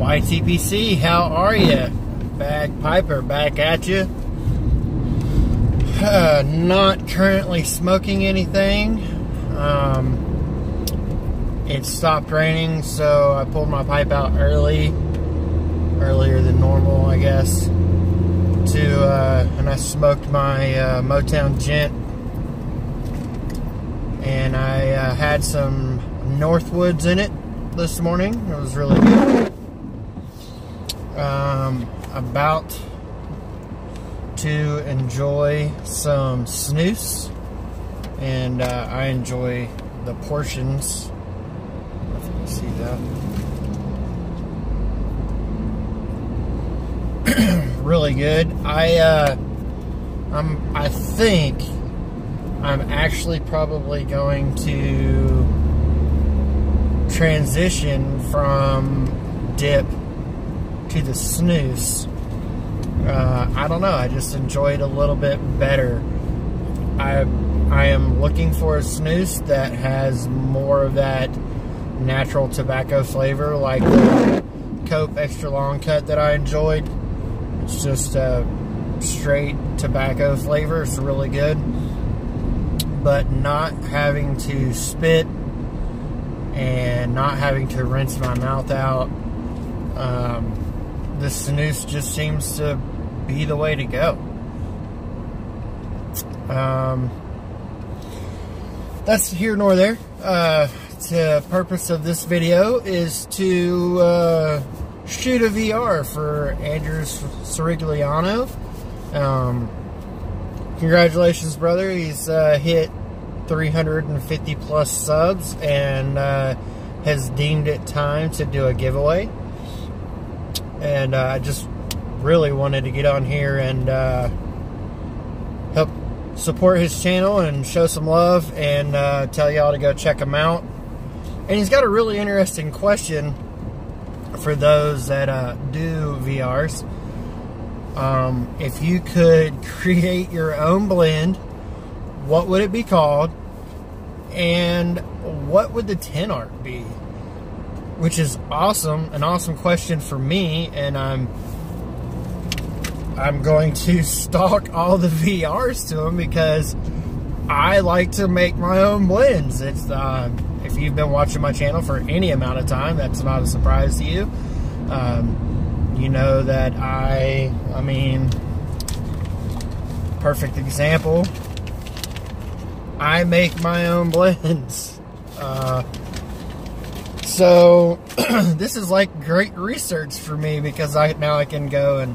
YTPC, how are you? Bagpiper back at you. Not currently smoking anything. It stopped raining, so I pulled my pipe out earlier than normal, I guess. And I smoked my Motown Gent, and I had some Northwoods in it this morning. It was really good. About to enjoy some snus, and I enjoy the portions. If you can see that. Really good. I think I'm actually probably going to transition from dip to the snus. I don't know, I just enjoy it a little bit better. I am looking for a snus that has more of that natural tobacco flavor, like the Cope Extra Long Cut that I enjoyed. It's just a straight tobacco flavor. It's really good, but not having to spit and not having to rinse my mouth out. The snus just seems to be the way to go. That's here nor there. The purpose of this video is to shoot a VR for Andrew Cirigliano. Congratulations, brother. He's hit 350 plus subs and has deemed it time to do a giveaway. And I just really wanted to get on here and help support his channel and show some love and tell y'all to go check him out. And he's got a really interesting question for those that do VRs. If you could create your own blend, what would it be called? And what would the tin art be? Which is awesome, an awesome question for me, and I'm going to stalk all the VRs to them because I like to make my own blends. It's if you've been watching my channel for any amount of time, that's not a surprise to you. You know that I mean, perfect example, I make my own blends. So this is like great research for me because now I can go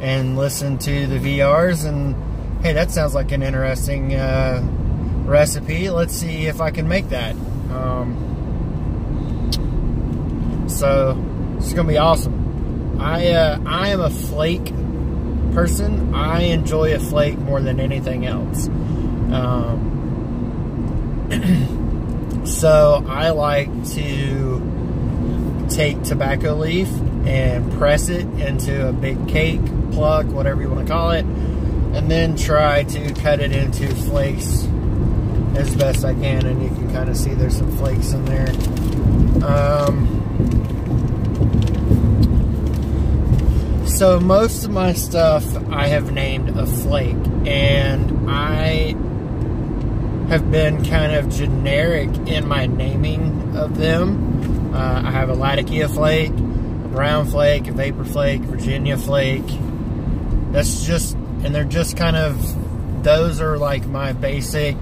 and listen to the VRs and, hey, that sounds like an interesting recipe. Let's see if I can make that. So it's gonna be awesome. I am a flake person. I enjoy a flake more than anything else. So I like to take tobacco leaf and press it into a big cake, plug, whatever you want to call it, and then try to cut it into flakes as best I can. And you can kind of see there's some flakes in there. So most of my stuff I have named a flake, and I have been kind of generic in my naming of them. I have a Latakia flake, a brown flake, a vapor flake, Virginia flake. That's just, and they're just kind of, those are like my basic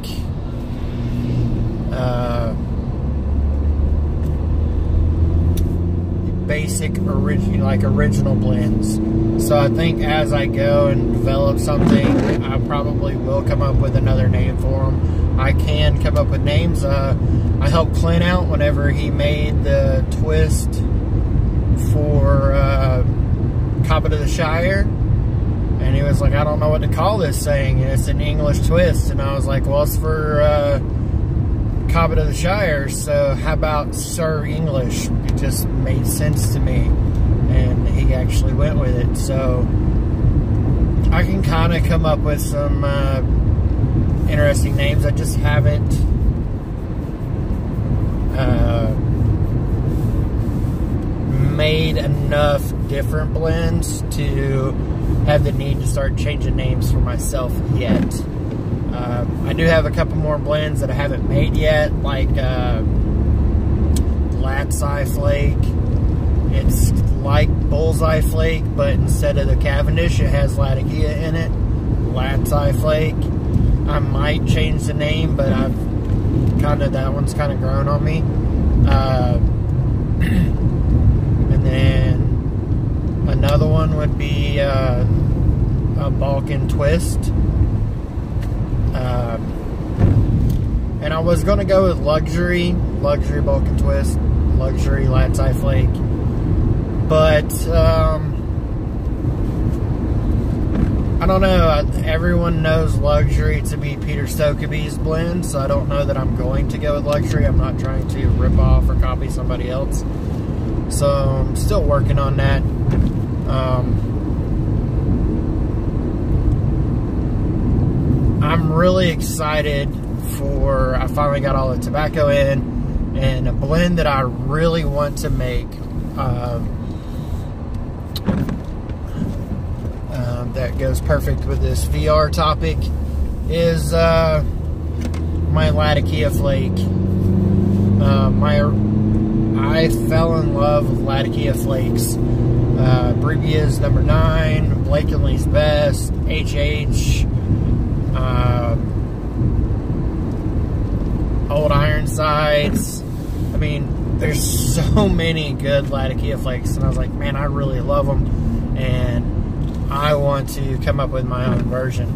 original blends. So I think as I go and develop something, I probably will come up with another name for them. I can come up with names. I helped Clint out whenever he made the twist for Coppa of the Shire, and he was like, I don't know what to call this thing, and it's an English twist. And I was like, well, it's for Coppa of the Shire, so how about Sir English? It just made sense to me, and he actually went with it. So I can kind of come up with some interesting names. I just haven't made enough different blends to have the need to start changing names for myself yet. I do have a couple more blends that I haven't made yet, like Latsai Flake. It's like Bullseye Flake, but instead of the Cavendish, it has Latakia in it. Latsai Flake. I might change the name, but that one's kind of grown on me. And then another one would be a Balkan Twist. And I was going to go with Luxury Balkan Twist, Luxury Latsai Flake. But, I don't know. Everyone knows Luxury to be Peter Stokkebye's blend, so I don't know that I'm going to go with Luxury. I'm not trying to rip off or copy somebody else. So I'm still working on that. I'm really excited for, I finally got all the tobacco in, and a blend that I really want to make that goes perfect with this VR topic is my Latakia Flake. I fell in love with Latakia Flakes. Brevia's number 9, Blake & Lee's Best, HH, Old Ironsides. I mean, there's so many good Latakia Flakes, and I was like, man, I really love them, and I want to come up with my own version.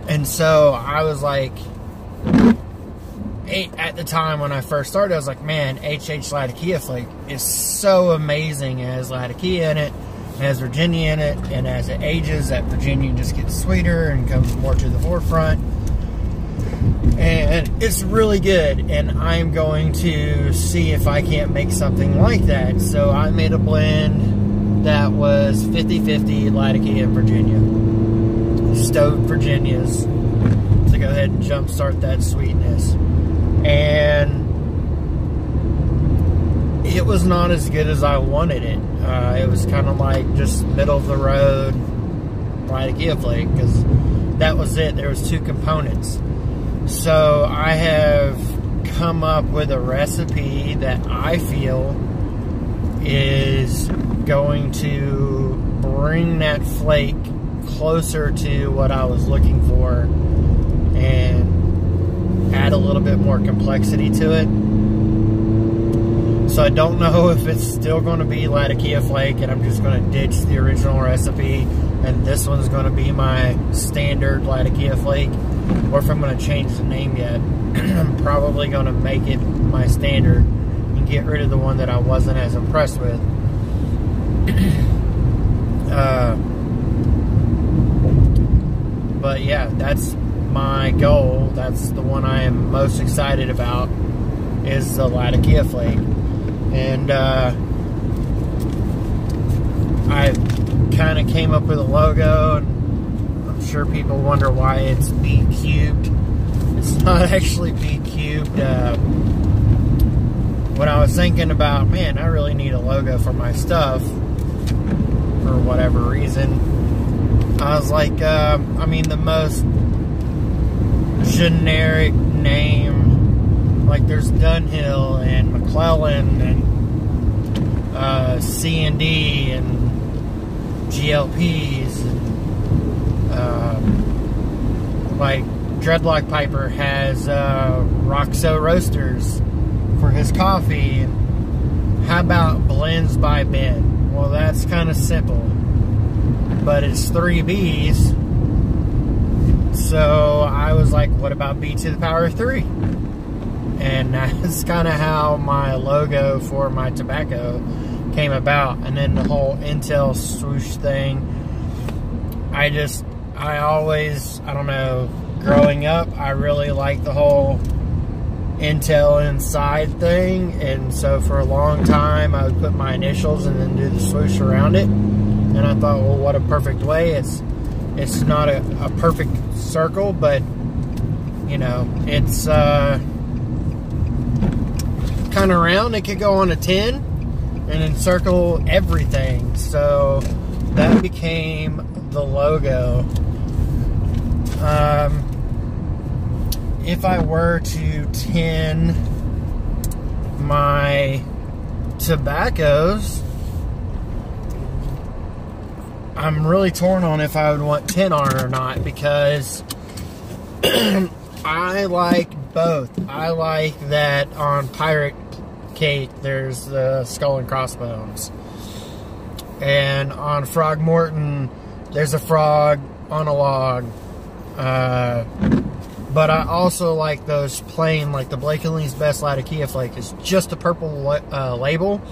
And so I was like, at the time when I first started, I was like, man, HH Latakia Flake is so amazing. It has Latakia in it, it has Virginia in it, and as it ages, that Virginia just gets sweeter and comes more to the forefront. And it's really good, and I'm going to see if I can't make something like that. So I made a blend that was 50-50 Latakia and Virginia. Stowed Virginias to go ahead and jumpstart that sweetness. And it was not as good as I wanted it. It was kind of like just middle of the road Latakia Flake, because that was it. There was 2 components. So I have come up with a recipe that I feel is going to bring that flake closer to what I was looking for and add a little bit more complexity to it. So I don't know if it's still going to be Latakia Flake and I'm just going to ditch the original recipe and this one's going to be my standard Latakia Flake, or if I'm going to change the name yet. I'm probably going to make it my standard and get rid of the one that I wasn't as impressed with. But yeah, that's my goal. That's the one I am most excited about, is the Latakia Flake. And I kind of came up with a logo, and I'm sure people wonder why it's B cubed. It's not actually B cubed. When I was thinking about, man, I really need a logo for my stuff, for whatever reason, I was like, I mean, the most generic name, like there's Dunhill and McClellan and C&D and GLPs, and like Dreadlock Piper has Roxo Roasters for his coffee. And how about Blends by Ben? Well, that's kind of simple, but it's 3 B's. So I was like, what about B to the power of 3? And that's kind of how my logo for my tobacco came about. And then the whole Intel swoosh thing, I don't know, growing up, I really liked the whole Intel inside thing. And so for a long time, I would put my initials and then do the swoosh around it. And I thought, well, what a perfect way. It's not a perfect circle, but, you know, it's kind kind of round, it could go on a tin and encircle everything. So that became the logo. If I were to tin my tobaccos, I'm really torn on if I would want tin art or not, because I like both. I like that on Pirate Cake there's the skull and crossbones, and on Frog Morton there's a frog on a log. But I also like those plain, like the Blake & Lee's Best Latakia Flake is just a purple label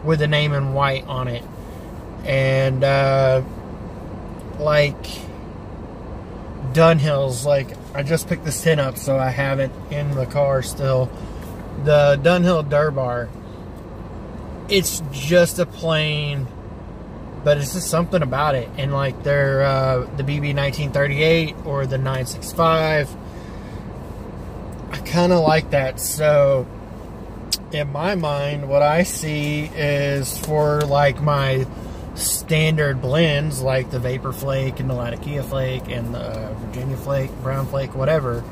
with the name in white on it. And like Dunhill's, like I just picked this tin up, so I have it in the car still. The Dunhill Durbar, it's just a plain, but it's just something about it. And like they're the BB 1938 or the 965, I kind of like that. So in my mind, what I see is for like my standard blends, like the Vapor Flake and the Latakia Flake and the Virginia Flake, Brown Flake, whatever,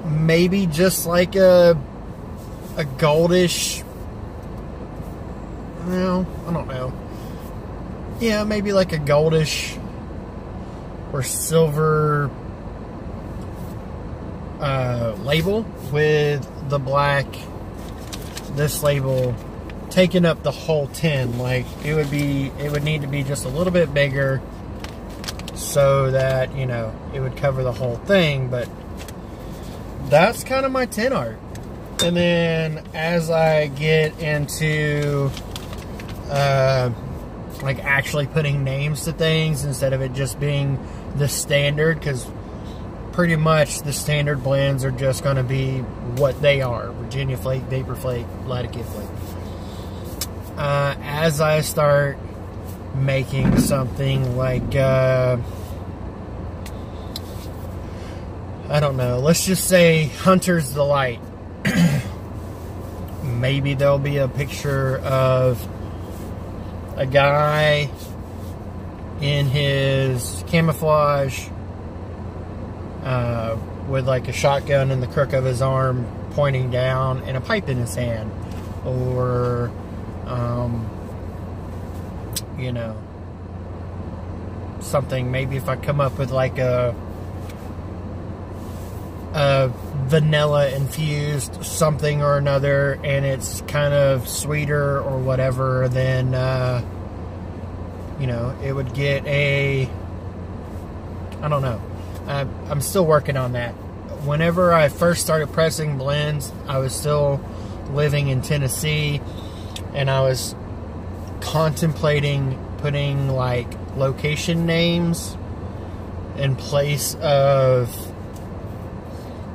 maybe just like a goldish, well, I don't know. Yeah, maybe like a goldish or silver label with the black, this label taking up the whole tin. Like it would need to be just a little bit bigger so that, you know, it would cover the whole thing. But that's kind of my tin art. And then as I get into like actually putting names to things instead of it just being the standard, because pretty much the standard blends are just going to be what they are: Virginia Flake, Vapor Flake, Latakia Flake. As I start making something like I don't know, let's just say Hunter's Delight, maybe there'll be a picture of a guy in his camouflage with like a shotgun in the crook of his arm pointing down and a pipe in his hand, or you know, something. Maybe if I come up with like a vanilla infused something or another, and it's kind of sweeter or whatever, then you know, it would get a, I don't know. I'm still working on that. Whenever I first started pressing blends, I was still living in Tennessee, and I was contemplating putting like location names in place of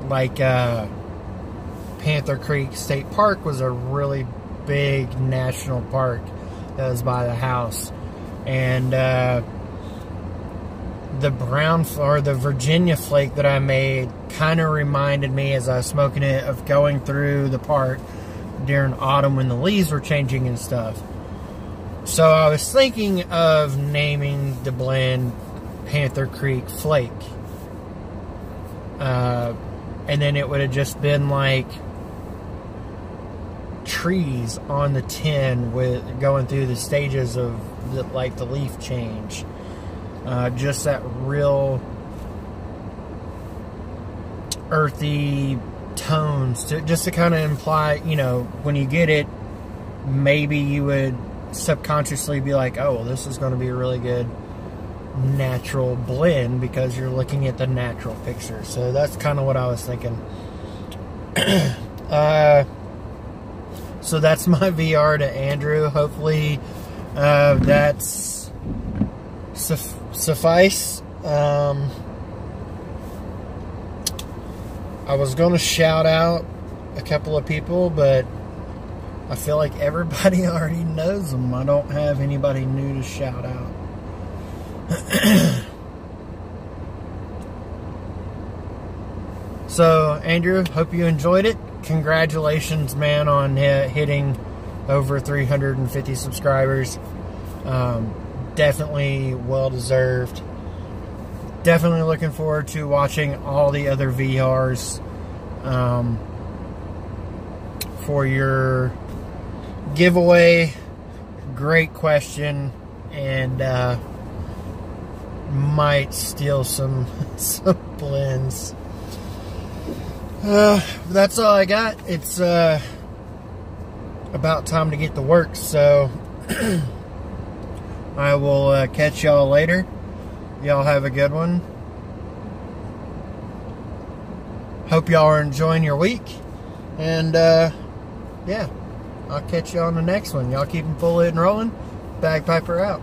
like Panther Creek State Park was a really big national park that was by the house, and the brown or the Virginia Flake that I made kind of reminded me, as I was smoking it, of going through the park during autumn when the leaves were changing and stuff. So I was thinking of naming the blend Panther Creek Flake, and then it would have just been like trees on the tin with going through the stages of the, like the leaf change. Just that real earthy tones just to kind of imply, you know, when you get it, maybe you would subconsciously be like, oh, well, this is going to be a really good natural blend because you're looking at the natural picture. So that's kind of what I was thinking. So that's my VR to Andrew. Hopefully that's suffice. I was going to shout out a couple of people, but I feel like everybody already knows them. I don't have anybody new to shout out. So, Andrew, hope you enjoyed it. Congratulations, man, on hitting over 350 subscribers. Definitely well-deserved. Definitely looking forward to watching all the other VRs for your giveaway. Great question, and might steal some blends. That's all I got. It's about time to get to work, so I will catch y'all later. Y'all have a good one. Hope y'all are enjoying your week. And, yeah, I'll catch you on the next one. Y'all keep them fully and rolling. Bagpiper out.